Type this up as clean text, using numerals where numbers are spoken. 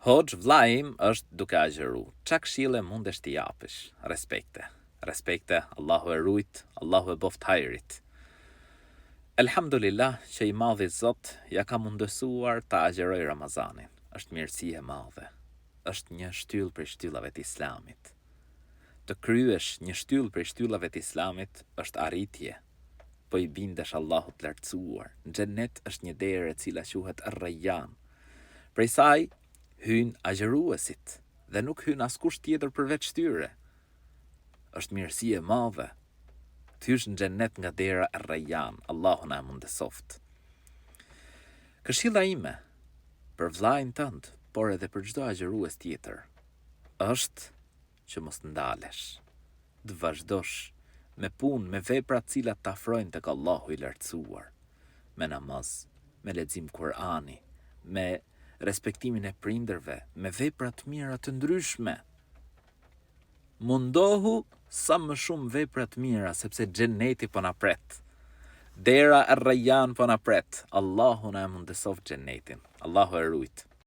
Hoxh, vllai im është duke agjëru. Çka këshille mundesh t'i japësh? Respekte. Respekte, Allahu e rujt, Allahu e boft hajrit. Elhamdulillah që i madhi Zot ja ka mundësuar ta agjëroj Ramazanin. Është mirësi e madhe. Është një shtyllë prej shtyllave të Islamit. Të kryesh një shtyllë prej shtyllave të Islamit është arritje. Po i bindesh Allahut lartësuar. Në xhennet është një derë e cila quhet Ar-Rayyan. Prej saj hyn agjëruesit dhe nuk hyn askush tjetër përveç tyre. Është mirësi e madhe. Thysh në xhennet nga dera Ar-Rayyan. Allahu na mundesoft. Këshilla ime për vllain tënd, por edhe për çdo agjërues tjetër, është që mos ndalesh. Të vazhdosh me punë, me vepra të cilat të afrojnë tek Allahu i lartësuar, me namaz, me lexim Kur'ani, me respektimin e prindërve, me vepra të mira të ndryshme. Mundohu sa më shumë vepra të mira, sepse xheneti po na pret. Dera Ar-Rayyan po na pret. Allahu na mundesoft xhenetin. Allahu e rujt.